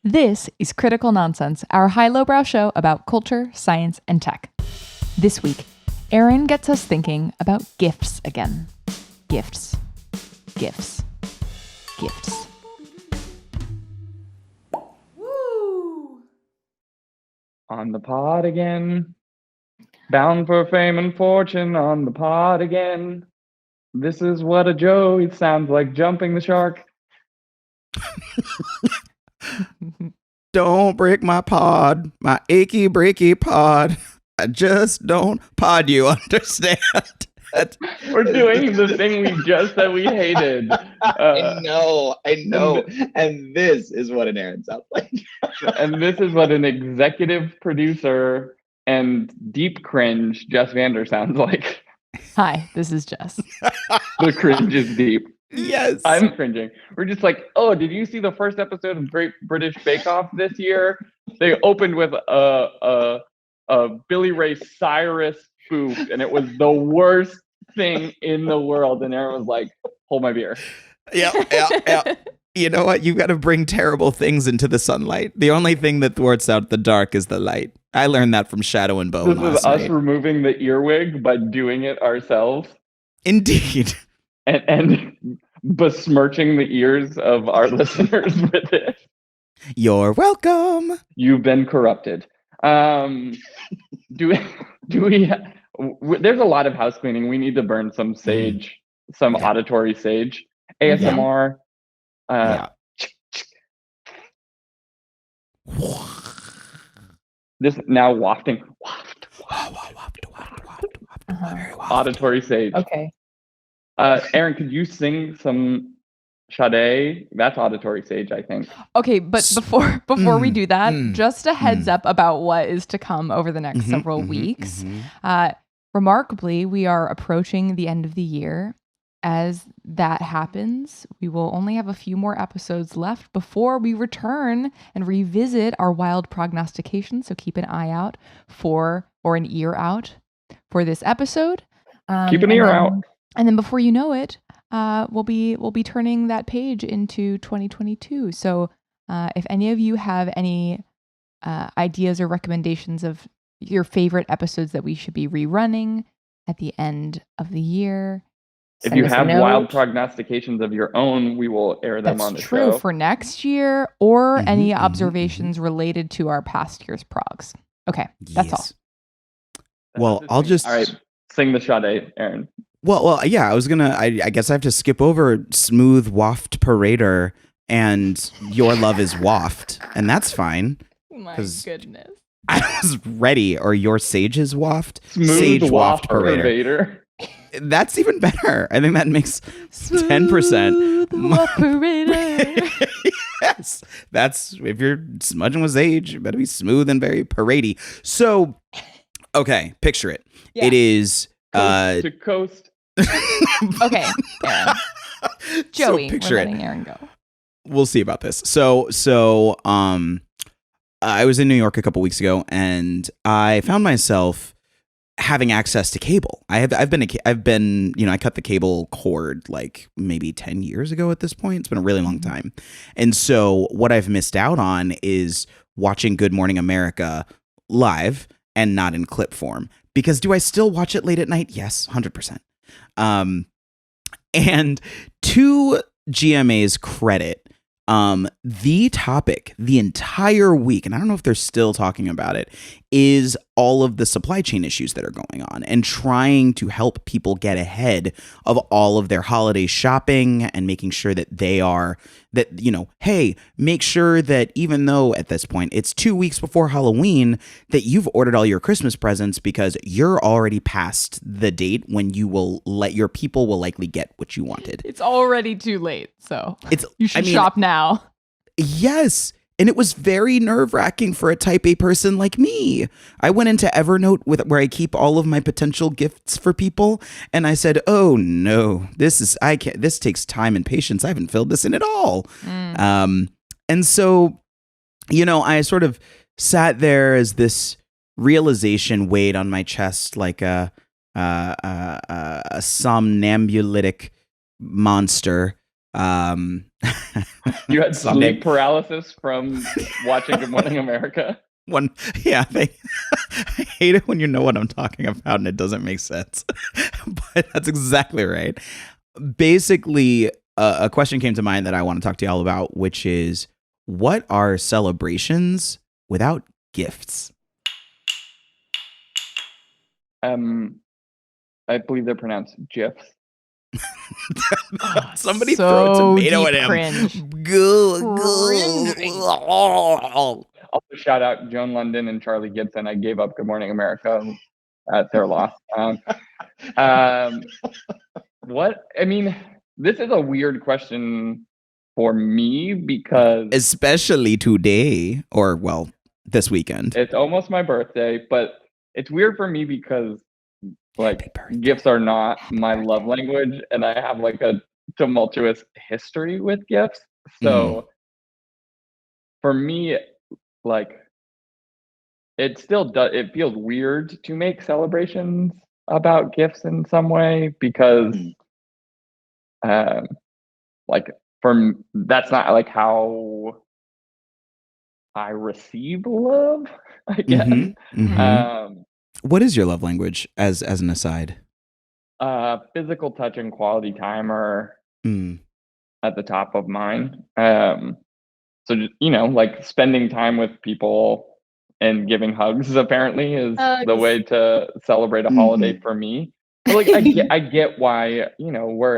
This is Critical Nonsense, our high-lowbrow show about culture, science, and tech. This week, Aaron gets us thinking about gifts again. Gifts. Gifts. Gifts. Woo! On the pod again. Bound for fame and fortune on the pod again. This is what a Joey sounds like jumping the shark. Don't break my pod, my achy breaky pod. I just don't pod, you understand? We're doing the thing we just said we hated. I know. And this is what an Aaron sounds like. And this is what an executive producer and deep cringe Jess Vander sounds like. Hi, this is Jess. The cringe is deep. Yes. I'm cringing. We're just like, oh, did you see the first episode of Great British Bake Off this year? They opened with a Billy Ray Cyrus spoof, and it was the worst thing in the world. And Aaron was like, hold my beer. Yeah. You know what? You've got to bring terrible things into the sunlight. The only thing that thwarts out the dark is the light. I learned that from Shadow and Bone. This is us removing the earwig, but doing it ourselves. Indeed. And besmirching the ears of our listeners with it. You're welcome. You've been corrupted. Do we? There's a lot of house cleaning. We need to burn some sage, some auditory sage, ASMR. This now wafting. Auditory sage. Okay. Aaron, could you sing some Sade? That's auditory sage, I think. Okay, but before we do that, just a heads up about what is to come over the next several weeks. Remarkably, we are approaching the end of the year. As that happens, we will only have a few more episodes left before we return and revisit our wild prognostication. So keep an eye out or an ear out for this episode. Keep an ear out. And then before you know it, we'll be turning that page into 2022. So if any of you have any ideas or recommendations of your favorite episodes that we should be rerunning at the end of the year, if you have wild prognostications of your own, we will air them on the show. That's true for next year, or any observations related to our past year's progs. Okay, that's all. Well, I'll just... All right, sing the Sade, Aaron. Well, yeah, I guess I have to skip over Smooth Waft Parader and Your Love is Waft, and that's fine. My goodness. I was ready, or Your Sage is Waft. Smooth Sage Waft Parader. That's even better. I think that makes 10%. Parader. Yes. That's, if you're smudging with sage, it better be smooth and very parady. So, okay, picture it. Yeah. It is... Coast to coast. Okay, Aaron. Joey, picture we're it. letting Aaron go. We'll see about this. So, I was in New York a couple weeks ago, and I found myself having access to cable. I cut the cable cord like maybe 10 years ago at this point. It's been a really long time. And so what I've missed out on is watching Good Morning America live and not in clip form. Because do I still watch it late at night? Yes, 100%. And to GMA's credit, the topic the entire week, and I don't know if they're still talking about it, is all of the supply chain issues that are going on and trying to help people get ahead of all of their holiday shopping and making sure that hey, make sure that even though at this point it's 2 weeks before Halloween, that you've ordered all your Christmas presents because you're already past the date when your people will likely get what you wanted. It's already too late, so you should shop now. Yes. And it was very nerve-wracking for a type A person like me. I went into Evernote where I keep all of my potential gifts for people, and I said, "Oh no, this takes time and patience. I haven't filled this in at all." And so, I sort of sat there as this realization weighed on my chest like a somnambulitic monster You had Sunday. sleep paralysis from watching Good Morning America? I hate it when you know what I'm talking about and it doesn't make sense. But that's exactly right. Basically, a question came to mind that I want to talk to y'all about, which is, what are celebrations without gifts? I believe they're pronounced GIFs. Somebody so throw a tomato deep at him. cringe. Also, shout out Joan London and Charlie Gibson. I gave up Good Morning America at their loss. What? I mean, this is a weird question for me because especially today, or well, this weekend. It's almost my birthday, but it's weird for me because like gifts are not my love language, and I have like a tumultuous history with gifts. So for me, like it still does. It feels weird to make celebrations about gifts in some way because, like that's not like how I receive love, I guess. What is your love language, as an aside? Physical touch and quality time are at the top of mine. So just, like spending time with people and giving hugs apparently is the way to celebrate a holiday for me. But like I get why,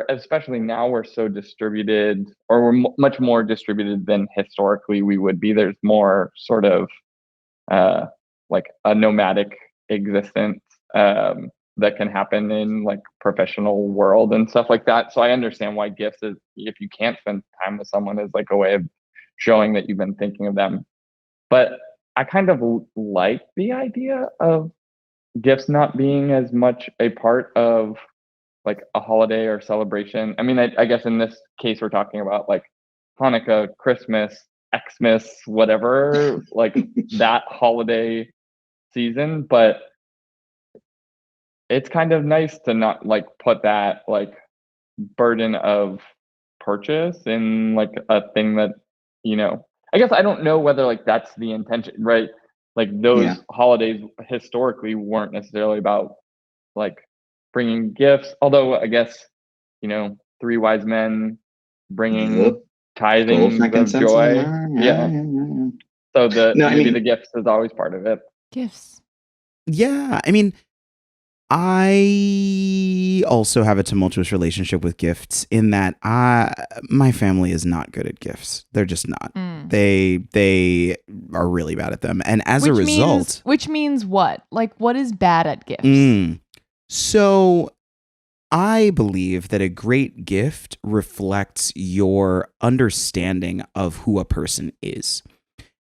especially now we're so distributed, or we're much more distributed than historically we would be. There's more sort of like a nomadic existence that can happen in like professional world and stuff like that. So I understand why gifts is, if you can't spend time with someone, is like a way of showing that you've been thinking of them. But I kind of like the idea of gifts not being as much a part of like a holiday or celebration. I mean, I guess in this case, we're talking about like Hanukkah, Christmas, Xmas, whatever, like that holiday season. But it's kind of nice to not like put that like burden of purchase in like a thing that, I guess I don't know whether like that's the intention, right? Like those holidays historically weren't necessarily about like bringing gifts, although I guess, three wise men bringing tithings of joy. So the gifts is always part of it. Gifts. Yeah, I mean, I also have a tumultuous relationship with gifts in that my family is not good at gifts. They're just not. They are really bad at them. And as a result... Which means what? Like, what is bad at gifts? So I believe that a great gift reflects your understanding of who a person is.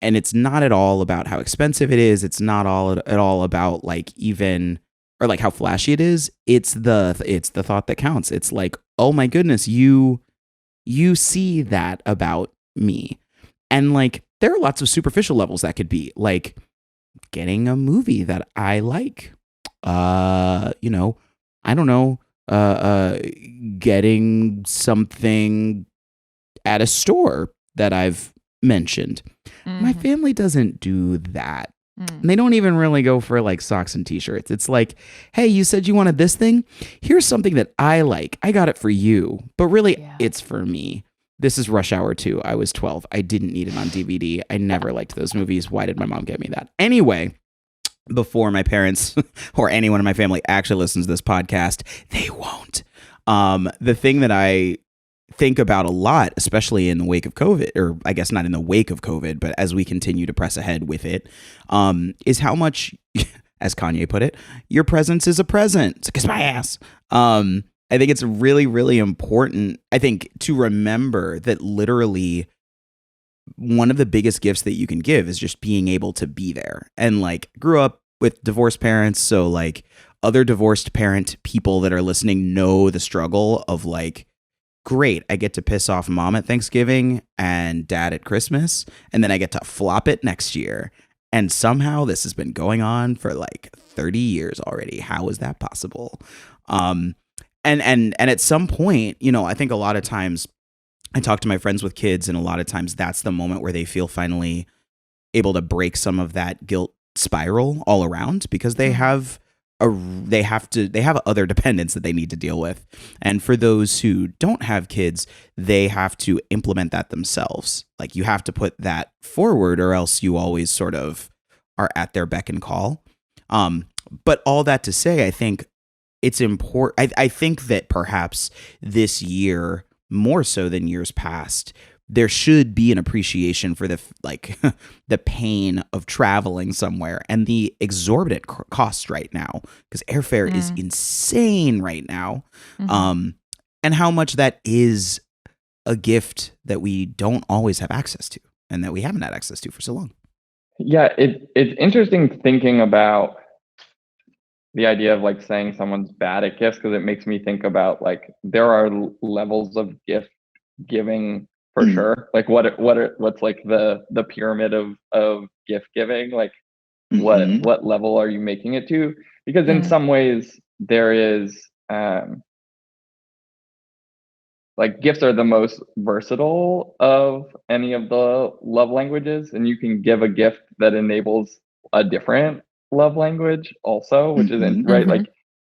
And it's not at all about how expensive it is. It's not at all about like even... or like how flashy it is. It's the thought that counts. It's like, oh my goodness, you see that about me. And like there are lots of superficial levels that could be, like getting a movie that I like. I don't know, getting something at a store that I've mentioned. My family doesn't do that. And they don't even really go for like socks and t-shirts. It's like, hey, you said you wanted this thing. Here's something that I like. I got it for you. But really, it's for me. This is Rush Hour 2. I was 12. I didn't need it on DVD. I never liked those movies. Why did my mom get me that? Anyway, before my parents or anyone in my family actually listens to this podcast, they won't. The thing that I think about a lot, especially in the wake of COVID, or I guess not in the wake of COVID, but as we continue to press ahead with it, is how much, as Kanye put it, your presence is a present. Kiss my ass. I think it's really, really important, I think, to remember that literally one of the biggest gifts that you can give is just being able to be there. And like, grew up with divorced parents, so like other divorced parent people that are listening know the struggle of like, great, I get to piss off mom at Thanksgiving and dad at Christmas, and then I get to flop it next year. And somehow this has been going on for like 30 years already. How is that possible? And at some point, I think a lot of times I talk to my friends with kids, and a lot of times that's the moment where they feel finally able to break some of that guilt spiral all around, because they have other dependents that they need to deal with. And for those who don't have kids, they have to implement that themselves. Like, you have to put that forward, or else you always sort of are at their beck and call. But all that to say, I think it's important. I think that perhaps this year, more so than years past, there should be an appreciation for the the pain of traveling somewhere and the exorbitant costs right now, because airfare is insane right now. And how much that is a gift that we don't always have access to, and that we haven't had access to for so long. Yeah, it's interesting thinking about the idea of like saying someone's bad at gifts, because it makes me think about like there are levels of gift giving for sure. Like what's like the pyramid of gift giving? Like what level are you making it to? Because in some ways there is like gifts are the most versatile of any of the love languages, and you can give a gift that enables a different love language also, which isn't right. Like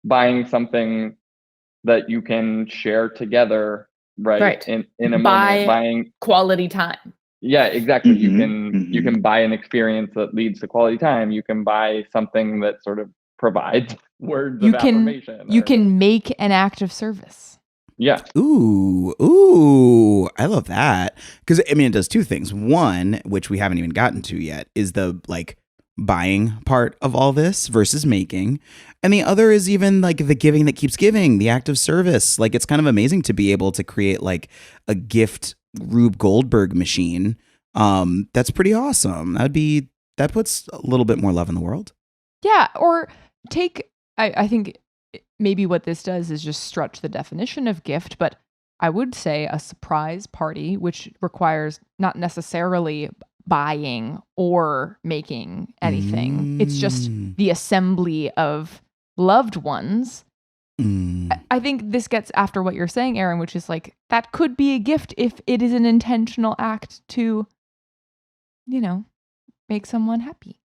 buying something that you can share together, right. in a moment, buying quality time. Yeah, exactly. You can buy an experience that leads to quality time. You can buy something that sort of provides words of affirmation. You can make an act of service. Yeah. Ooh, I love that. Because I mean, it does two things. One, which we haven't even gotten to yet, is the like buying part of all this versus making. And the other is even like the giving that keeps giving, the act of service. Like, it's kind of amazing to be able to create like a gift Rube Goldberg machine. That's pretty awesome. That puts a little bit more love in the world. Yeah. Or I think maybe what this does is just stretch the definition of gift, but I would say a surprise party, which requires not necessarily buying or making anything. It's just the assembly of loved ones. I think this gets after what you're saying, Aaron, which is like, that could be a gift if it is an intentional act to, make someone happy.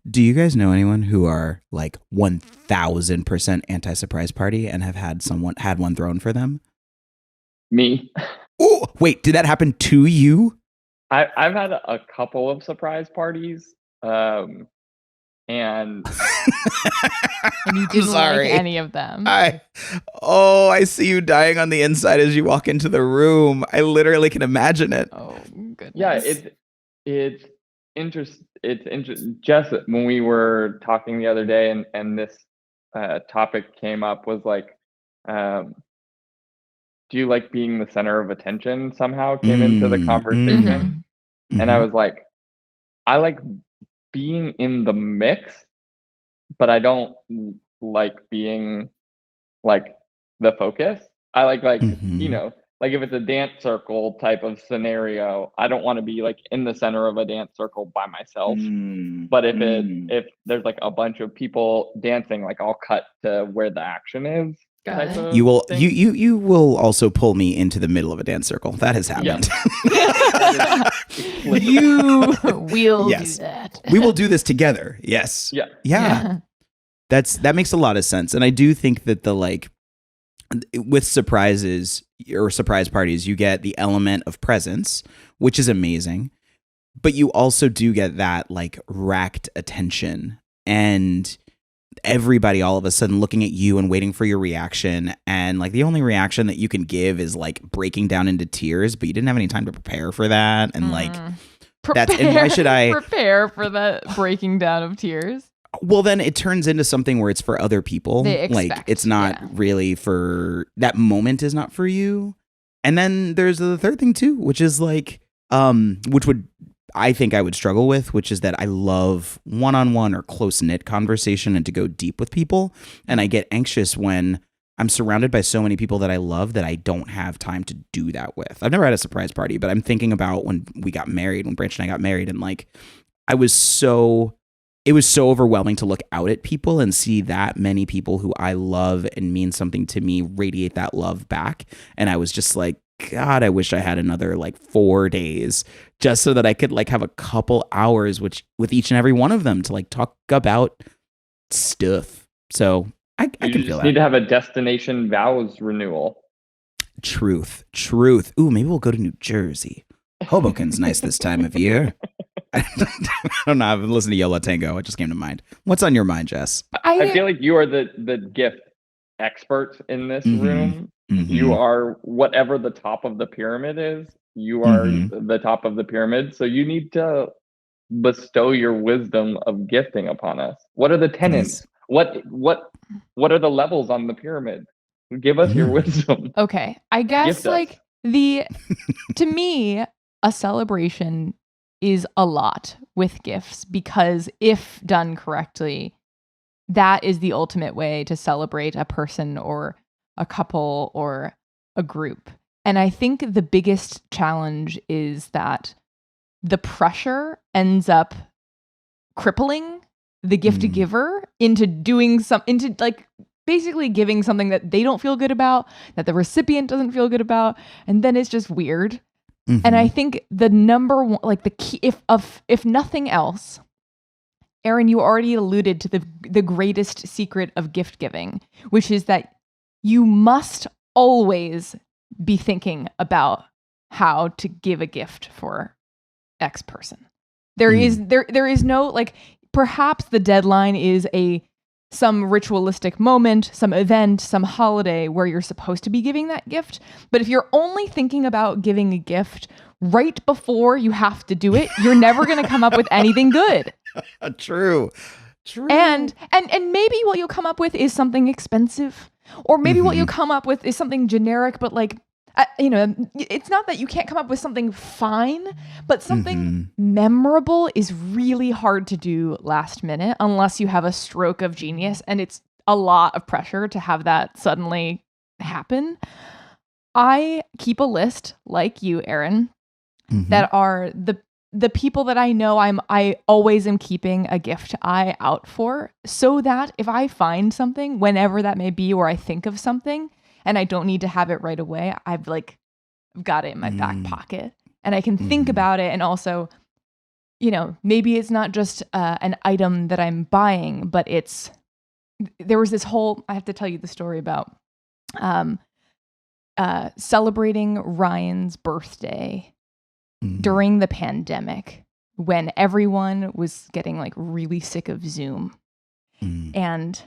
Do you guys know anyone who are like 1000% anti-surprise party and have had one thrown for them? Me. Oh, wait, did that happen to you? I've had a couple of surprise parties, and and you didn't like any of them. I see you dying on the inside as you walk into the room. I literally can imagine it. Oh goodness. Yeah, it's interesting. Jess, when we were talking the other day, and this topic came up, was like, do you like being the center of attention? Somehow came into the conversation. And I was like, I like being in the mix, but I don't like being like the focus. I like like if it's a dance circle type of scenario, I don't want to be like in the center of a dance circle by myself. But if there's like a bunch of people dancing, like I'll cut to where the action is. You will also pull me into the middle of a dance circle. That has happened. You will do that. We will do this together. Yes. Yeah. That makes a lot of sense. And I do think that with surprises or surprise parties, you get the element of presence, which is amazing. But you also do get that like rapt attention, and everybody all of a sudden looking at you and waiting for your reaction, and like the only reaction that you can give is like breaking down into tears, but you didn't have any time to prepare for that. And and why should I prepare for the breaking down of tears? Well, then it turns into something where it's for other people. They expect, like it's not really for that moment, is not for you. And then there's the third thing too, which is like I think I would struggle with, which is that I love one-on-one or close-knit conversation and to go deep with people. And I get anxious when I'm surrounded by so many people that I love that I don't have time to do that with. I've never had a surprise party, but I'm thinking about when Branch and I got married, and like it was so overwhelming to look out at people and see that many people who I love and mean something to me radiate that love back. And I was just like, God, I wish I had another like 4 days just so that I could like have a couple hours with each and every one of them to like talk about stuff. So I can feel just that. need to have a destination vows renewal. Truth. Ooh, maybe we'll go to New Jersey. Hoboken's nice this time of year. I don't know. I've been listening to Yola Tango. It just came to mind. What's on your mind, Jess? I feel like you are the gift expert in this room. You are whatever the top of the pyramid is. You are the top of the pyramid. So you need to bestow your wisdom of gifting upon us. What are the tenets? What are the levels on the pyramid? Give us your wisdom. Okay. I guess like to me, a celebration is a lot with gifts because if done correctly, that is the ultimate way to celebrate a person or a couple or a group. And I think the biggest challenge is that the pressure ends up crippling the gift giver into doing into like basically giving something that they don't feel good about, that the recipient doesn't feel good about, and then it's just weird. And I think the number one, like the key, if nothing else, Aaron, you already alluded to the greatest secret of gift giving, which is that you must always be thinking about how to give a gift for X person. There is no like, perhaps the deadline is some ritualistic moment, some event, some holiday where you're supposed to be giving that gift. But if you're only thinking about giving a gift right before you have to do it, you're never going to come up with anything good. True. And maybe what you'll come up with is something expensive, or maybe what you'll come up with is something generic, but like, it's not that you can't come up with something fine, but something memorable is really hard to do last minute unless you have a stroke of genius, and it's a lot of pressure to have that suddenly happen. I keep a list like you, Aaron, that are the people that I know I always am keeping a gift eye out for, so that if I find something, whenever that may be, or I think of something, and I don't need to have it right away, I've got it in my back pocket and I can think about it. And also, maybe it's not just an item that I'm buying, but there was this whole, I have to tell you the story about celebrating Ryan's birthday during the pandemic when everyone was getting like really sick of Zoom. And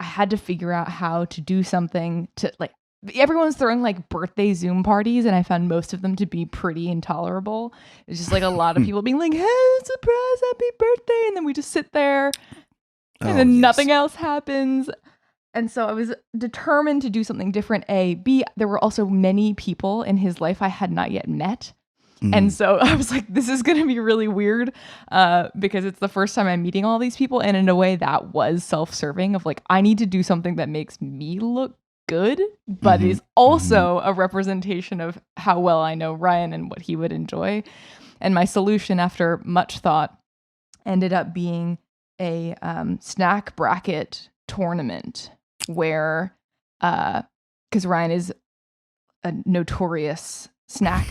I had to figure out how to do something to like, everyone's throwing like birthday Zoom parties, and I found most of them to be pretty intolerable. It's just like a lot of people being like, hey, surprise, happy birthday. And then we just sit there and then nothing else happens. And so I was determined to do something different. A, B, there were also many people in his life I had not yet met. And so I was like, this is going to be really weird because it's the first time I'm meeting all these people. And in a way that was self-serving of like, I need to do something that makes me look good, but is also a representation of how well I know Ryan and what he would enjoy. And my solution after much thought ended up being a snack bracket tournament where, because Ryan is a notorious snack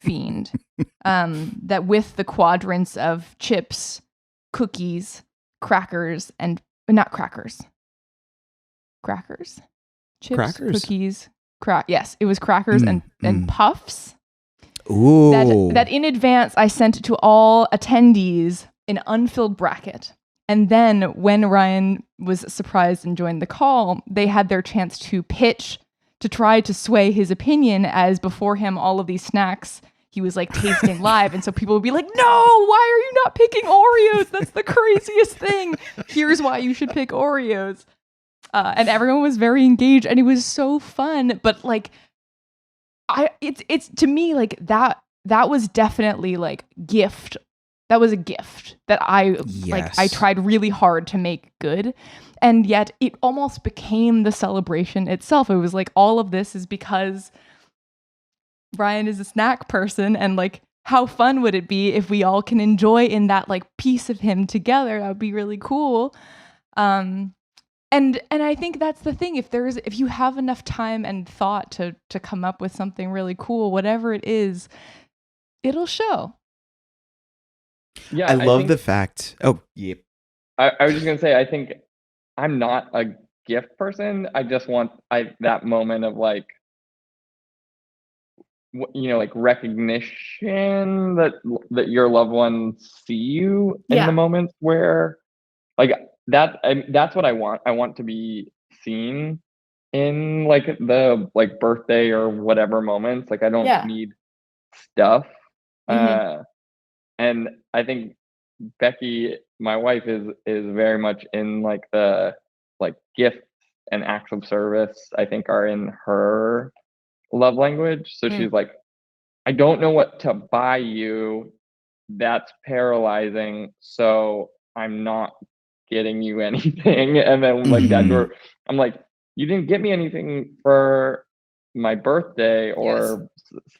fiend, that with the quadrants of chips, cookies, crackers, and not crackers, chips, cookies, yes, it was crackers and puffs. Ooh. That in advance I sent to all attendees an unfilled bracket. And then when Ryan was surprised and joined the call, they had their chance to pitch to try to sway his opinion, as before him, all of these snacks he was like tasting live. And so people would be like, no, why are you not picking Oreos? That's the craziest thing. Here's why you should pick Oreos. And everyone was very engaged and it was so fun. But like, it's to me like that was definitely like gift. That was a gift that I tried really hard to make good. And yet it almost became the celebration itself. It was like, all of this is because Brian is a snack person, and like, how fun would it be if we all can enjoy in that like piece of him together? That would be really cool. And I think that's the thing. If you have enough time and thought to come up with something really cool, whatever it is, it'll show. Yeah, I love think, the fact. Oh, yep. I was just gonna say, I think I'm not a gift person. I just want that moment of like, like recognition that your loved ones see you in the moments where, like that's what I want. I want to be seen in like the like birthday or whatever moments. Like I don't need stuff. Mm-hmm. And I think Becky, my wife, is very much in like the like gifts and acts of service, I think, are in her love language. So she's like, I don't know what to buy you. That's paralyzing. So I'm not getting you anything. And then like that, I'm like, you didn't get me anything for my birthday or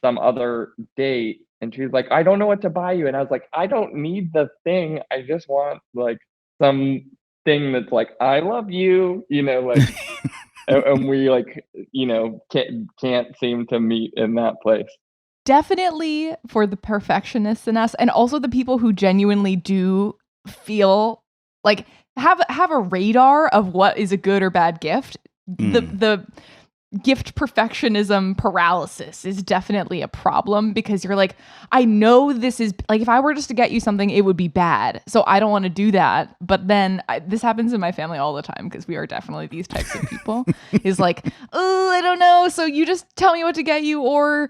some other date. And she's like, I don't know what to buy you. And I was like, I don't need the thing. I just want like some thing that's like, I love you, like, and we like, can't seem to meet in that place. Definitely for the perfectionists in us, and also the people who genuinely do feel like have a radar of what is a good or bad gift. The gift perfectionism paralysis is definitely a problem, because you're like, I know this is like, if I were just to get you something, it would be bad, so I don't want to do that. But then this happens in my family all the time, because we are definitely these types of people. Is like, oh, I don't know, so you just tell me what to get you, or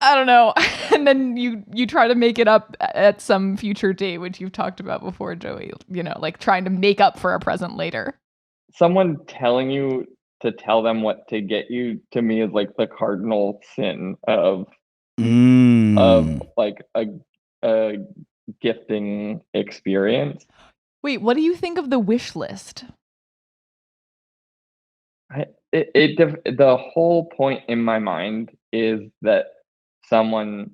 I don't know. And then you try to make it up at some future date, which you've talked about before, Joey, like trying to make up for a present later. Someone telling you to tell them what to get you, to me, is like the cardinal sin of like a gifting experience. Wait, what do you think of the wish list? The whole point in my mind is that someone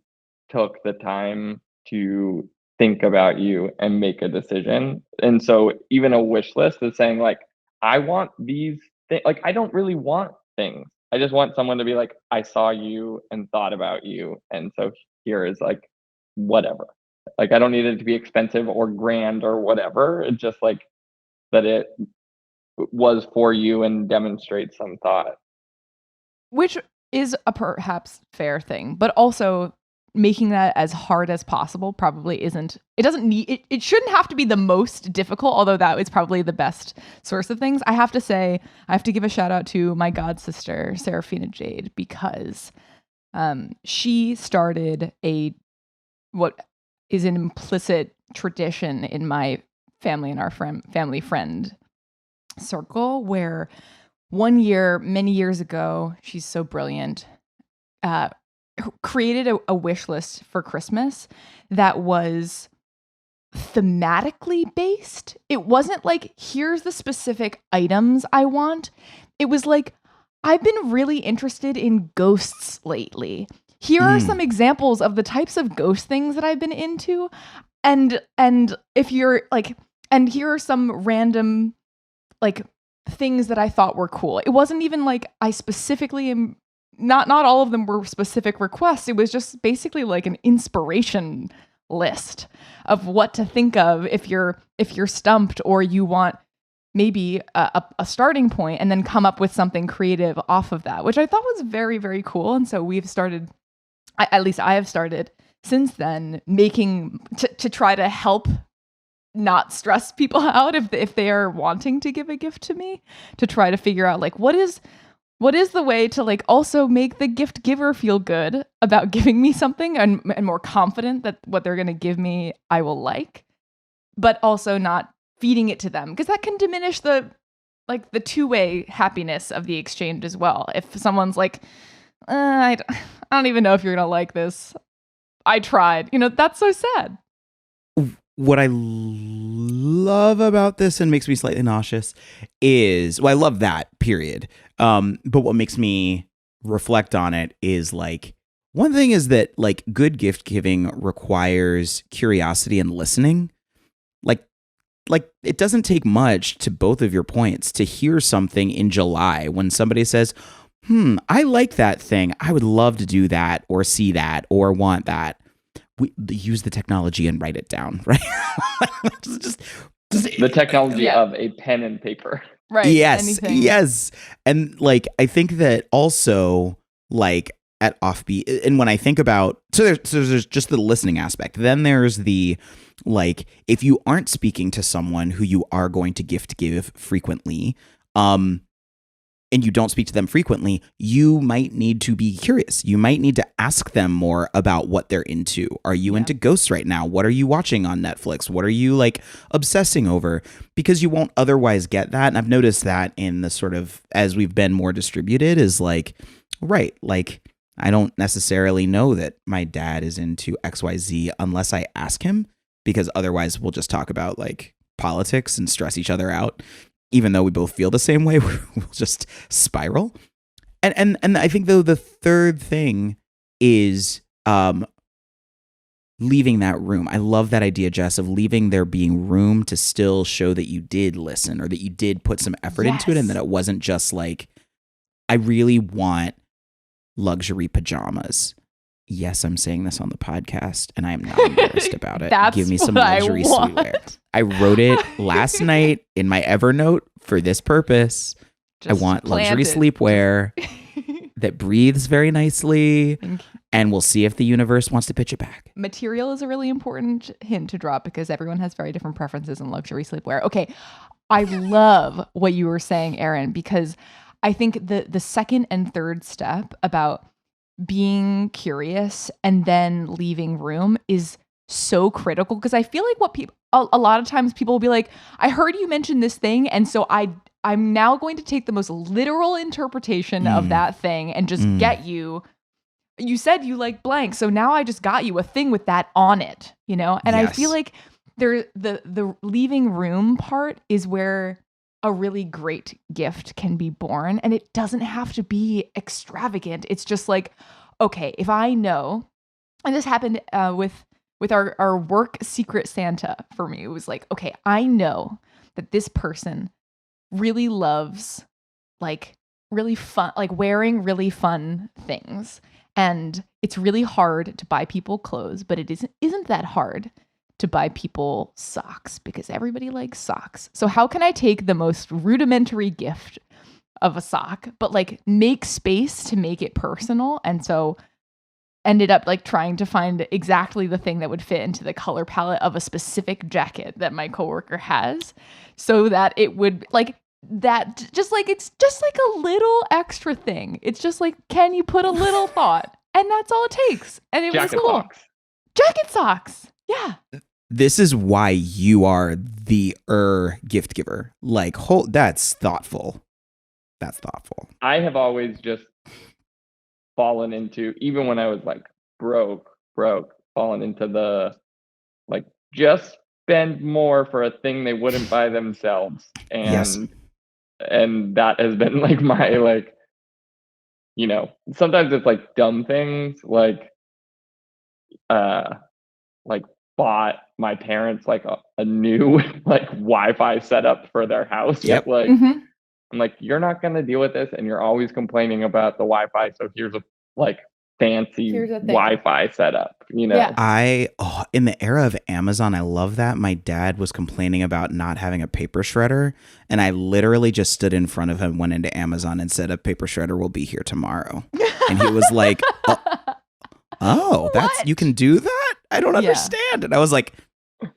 took the time to think about you and make a decision. And so even a wish list is saying like, I want these things. Like, I don't really want things. I just want someone to be like, I saw you and thought about you. And so here is like, whatever. Like, I don't need it to be expensive or grand or whatever. It's just like that it was for you and demonstrates some thought. Which is a perhaps fair thing, but also making that as hard as possible probably isn't. It doesn't need it shouldn't have to be the most difficult, although that is probably the best source of things. I have to say, I have to give a shout out to my god sister, Serafina Jade, because she started what is an implicit tradition in my family and our family friend circle, where one year, many years ago, she's so brilliant, created a wish list for Christmas that was thematically based. It wasn't like, here's the specific items I want. It was like, I've been really interested in ghosts lately. Here are some examples of the types of ghost things that I've been into. And if you're like, and here are some random like things that I thought were cool. It wasn't even like I specifically am, not all of them were specific requests. It was just basically like an inspiration list of what to think of if you're stumped, or you want maybe a starting point and then come up with something creative off of that, which I thought was very, very cool. And so we've started, at least I have started since then, making to try to help not stress people out if they are wanting to give a gift to me, to try to figure out like what is the way to like also make the gift giver feel good about giving me something, and more confident that what they're going to give me I will like, but also not feeding it to them, because that can diminish the two-way happiness of the exchange as well. If someone's like, I don't even know if you're going to like this, I tried, that's so sad. What I love about this and makes me slightly nauseous is, well, I love that, period. But what makes me reflect on it is like, one thing is that like good gift giving requires curiosity and listening. Like, like, it doesn't take much, to both of your points, to hear something in July when somebody says, I like that thing. I would love to do that or see that or want that. We use the technology and write it down, right? just the technology of a pen and paper. Right. Yes. Yes. And like, I think that also, like, at Offbeat, and when I think about, so there's just the listening aspect. Then there's the, like, if you aren't speaking to someone who you are going to give frequently, and you don't speak to them frequently, you might need to be curious. You might need to ask them more about what they're into. Are you into ghosts right now? What are you watching on Netflix? What are you, like, obsessing over? Because you won't otherwise get that. And I've noticed that in the sort of, as we've been more distributed, is like, right, like, I don't necessarily know that my dad is into XYZ unless I ask him, because otherwise we'll just talk about, like, politics and stress each other out. Even though we both feel the same way, we'll just spiral. And I think, though, the third thing is leaving that room. I love that idea, Jess, of leaving there being room to still show that you did listen, or that you did put some effort into it, and that it wasn't just like, I really want luxury pajamas. Yes, I'm saying this on the podcast, and I am not embarrassed about it. Give me some luxury sleepwear. I wrote it last night in my Evernote for this purpose. I want luxury sleepwear that breathes very nicely, and we'll see if the universe wants to pitch it back. Material is a really important hint to drop, because everyone has very different preferences in luxury sleepwear. Okay, I love what you were saying, Aaron, because I think the second and third step about being curious and then leaving room is so critical, because I feel like what people, a lot of times people will be like, I heard you mention this thing, and so I'm now going to take the most literal interpretation of that thing and just get you said you like blank, so now I just got you a thing with that on it, you know? And I feel like the leaving room part is where a really great gift can be born, and it doesn't have to be extravagant. It's just like, okay, if I know, and this happened with our work secret Santa for me. It was like, okay, I know that this person really loves, like, really fun, like wearing really fun things, and it's really hard to buy people clothes, but it isn't that hard to buy people socks, because everybody likes socks. So how can I take the most rudimentary gift of a sock, but like make space to make it personal? And so ended up like trying to find exactly the thing that would fit into the color palette of a specific jacket that my coworker has, so that it would like that, just like, it's just like a little extra thing. It's just like, can you put a little thought? And that's all it takes. And it Jacket was cool. socks. Jacket socks. Yeah. This is why you are the gift giver. Like, that's thoughtful. That's thoughtful. I have always just fallen into, even when I was like broke, fallen into the, like, just spend more for a thing they wouldn't buy themselves. And that has been like my, like, you know, sometimes it's like dumb things, like bought my parents like a new like Wi-Fi setup for their house. Yep. Like, I'm like, you're not going to deal with this, and you're always complaining about the Wi-Fi, so here's a like fancy Wi-Fi setup, you know? Yeah. In the era of Amazon, I love that. My dad was complaining about not having a paper shredder, and I literally just stood in front of him, went into Amazon, and said, a paper shredder will be here tomorrow. And he was like, oh, that's, you can do that? I don't understand. And I was like,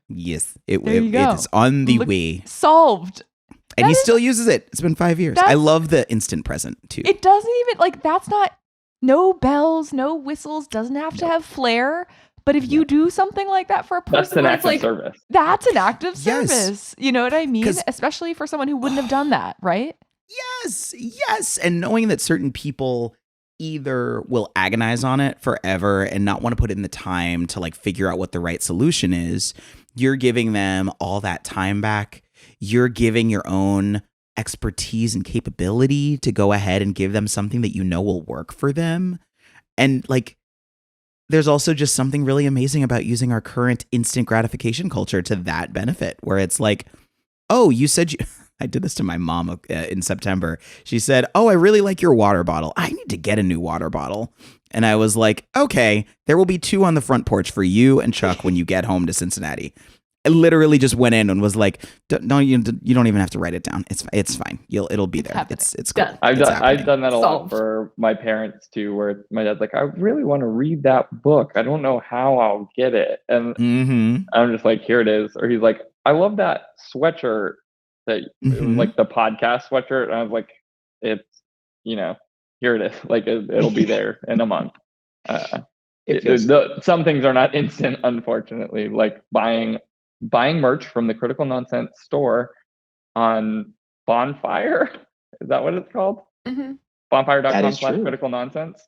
yes, it is on the way. Solved. And he still uses it. It's been 5 years. I love the instant present too. It doesn't even, like, that's not, no bells, no whistles, doesn't have to have flair. But if you do something like that for a person, that's an act of service. That's an act of Yes. service. You know what I mean? Especially for someone who wouldn't have done that, right? Yes. And knowing that certain people either will agonize on it forever and not want to put in the time to like figure out what the right solution is, you're giving them all that time back. You're giving your own expertise and capability to go ahead and give them something that you know will work for them. And like, there's also just something really amazing about using our current instant gratification culture to that benefit, where it's like, oh, you said you. I did this to my mom in September. She said, oh, I really like your water bottle. I need to get a new water bottle. And I was like, okay, there will be 2 on the front porch for you and Chuck when you get home to Cincinnati. I literally just went in and was like, you don't even have to write it down. It's fine. It'll be there. It's cool. Done. I've done that a lot for my parents too, where my dad's like, I really want to read that book. I don't know how I'll get it. And I'm just like, here it is. Or he's like, I love that sweatshirt that it was like the podcast sweatshirt. And I was like, it's, here it is. Like it'll be there in a month. Some things are not instant, unfortunately, like buying merch from the Critical Nonsense store on Bonfire. Is that what it's called? Mm-hmm. Bonfire.com/critical nonsense.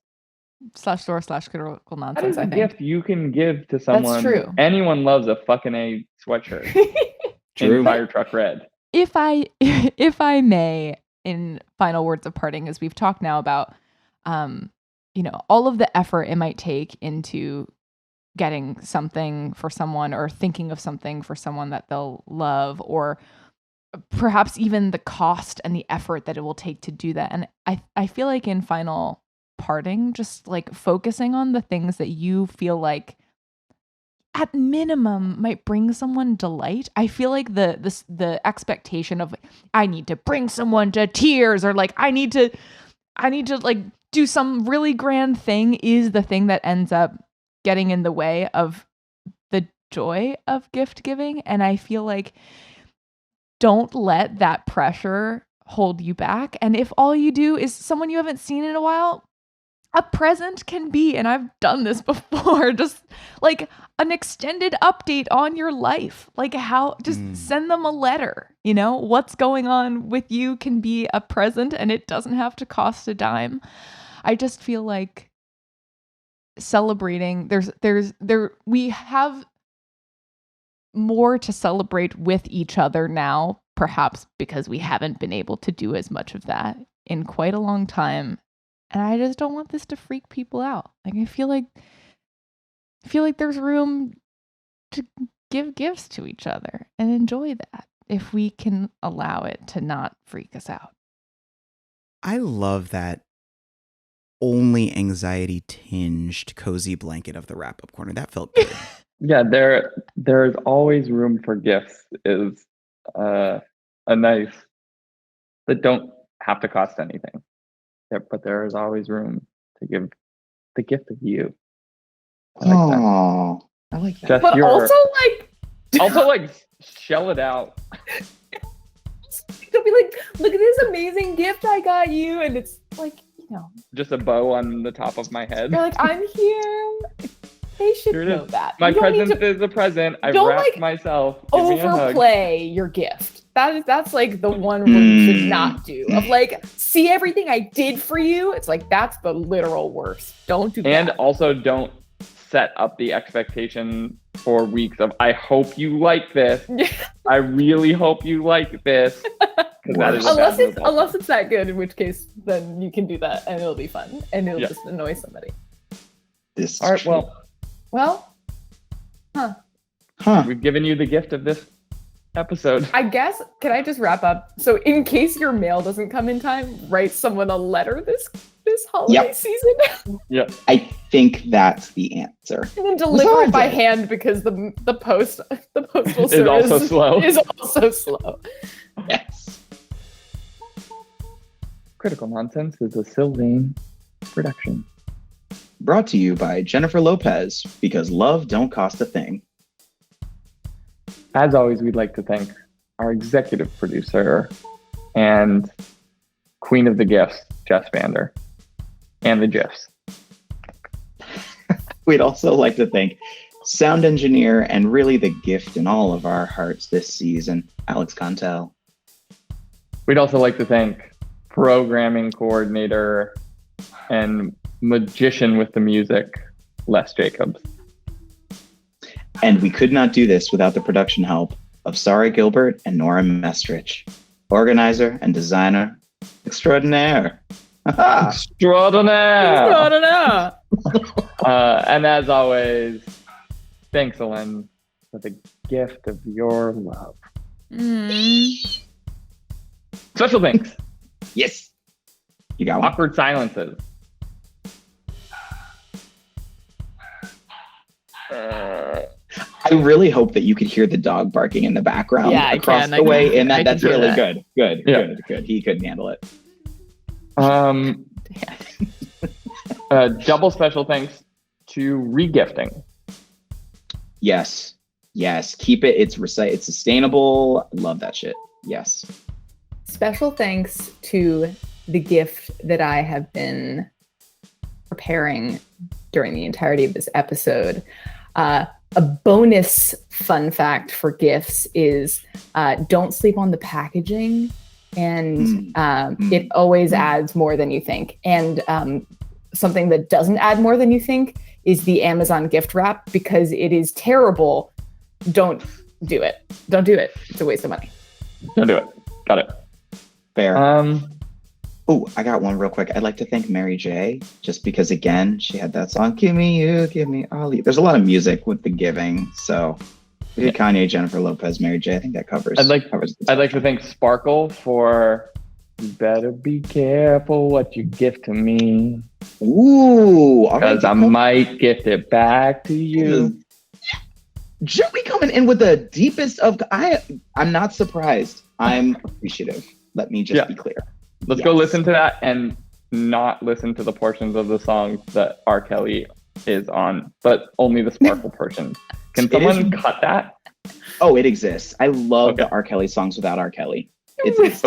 /store/critical nonsense. That is a gift you can give to someone. That's true. Anyone loves a fucking A sweatshirt. In Fire Truck Red. If I may, in final words of parting, as we've talked now about, all of the effort it might take into getting something for someone or thinking of something for someone that they'll love, or perhaps even the cost and the effort that it will take to do that. And I feel like in final parting, just like focusing on the things that you feel like at minimum might bring someone delight. I feel like the expectation of I need to bring someone to tears, or like I need to like do some really grand thing is the thing that ends up getting in the way of the joy of gift giving. And I feel like don't let that pressure hold you back. And if all you do is someone you haven't seen in a while, a present can be, and I've done this before, just like an extended update on your life. Like send them a letter, what's going on with you can be a present, and it doesn't have to cost a dime. I just feel like celebrating, we have more to celebrate with each other now, perhaps because we haven't been able to do as much of that in quite a long time. And I just don't want this to freak people out. Like I feel like there's room to give gifts to each other and enjoy that if we can allow it to not freak us out. I love that only anxiety tinged cozy blanket of the wrap up corner. That felt good. Yeah, there's always room for gifts is a nice that don't have to cost anything. Yeah, but there is always room to give the gift of you. I like that. Jess, but also shell it out. They'll be like, look at this amazing gift I got you, and it's like, just a bow on the top of my head. You're like, I'm here. They should know that. My present is a present. I wrapped myself. Overplay your gift. That's like the one rule you should not do. Of like, see everything I did for you. It's like that's the literal worst. Don't do that. And also don't set up the expectation for weeks of I hope you like this. I really hope you like this. Unless it's that good, in which case then you can do that and it'll be fun and it'll just annoy somebody. All right, well. We've given you the gift of this episode. I guess, can I just wrap up? So in case your mail doesn't come in time, write someone a letter this holiday season. Yeah. I think that's the answer. And then deliver it by hand because the postal service is also slow. Yes. Critical Nonsense is a Sylvain production. Brought to you by Jennifer Lopez, because love don't cost a thing. As always, we'd like to thank our executive producer and queen of the gifts, Jess Vander, and the GIFs. We'd also like to thank sound engineer and really the gift in all of our hearts this season, Alex Contel. We'd also like to thank programming coordinator and magician with the music, Les Jacobs. And we could not do this without the production help of Sari Gilbert and Nora Mestrich, organizer and designer extraordinaire. Extraordinaire. And as always, thanks, Ellen, for the gift of your love. Special thanks. Yes. You got one. Awkward silences. I really hope that you could hear the dog barking in the background across the way, and that's really good. Good. He couldn't handle it. Double special thanks to regifting. Yes. Keep it. It's sustainable. Love that shit. Yes. Special thanks to the gift that I have been preparing during the entirety of this episode. A bonus fun fact for gifts is don't sleep on the packaging, and it always adds more than you think. And something that doesn't add more than you think is the Amazon gift wrap, because it is terrible. Don't do it. It's a waste of money. Don't do it. Got it. Fair. Oh, I got one real quick. I'd like to thank Mary J, just because, again, she had that song, Give Me You, Give Me All You. There's a lot of music with the giving. So we did Kanye, Jennifer Lopez, Mary J. I think that covers. I'd like to thank Sparkle for You Better Be Careful What You Gift to Me. Ooh. Because I might gift it back to you. Joey coming in with the deepest of... I'm not surprised. I'm appreciative. Let me just be clear. Let's go listen to that and not listen to the portions of the songs that R. Kelly is on, but only the Sparkle portion. Can someone cut that? Oh, it exists. I love the R. Kelly songs without R. Kelly. It's wait,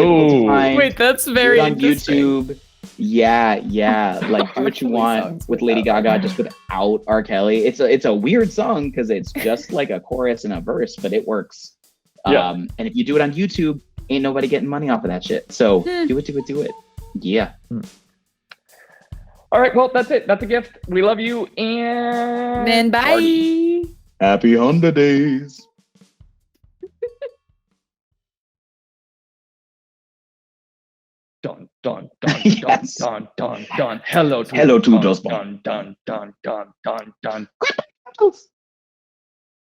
that's very on interesting. YouTube. Yeah. Like do what you want with Lady Gaga just without R. Kelly. It's a weird song because it's just like a chorus and a verse, but it works. And if you do it on YouTube, ain't nobody getting money off of that shit. So do it. Yeah. All right. Well, that's it. That's a gift. We love you. And bye. Party. Happy holidays. Dun dun Yes. dun. Hello to those dun.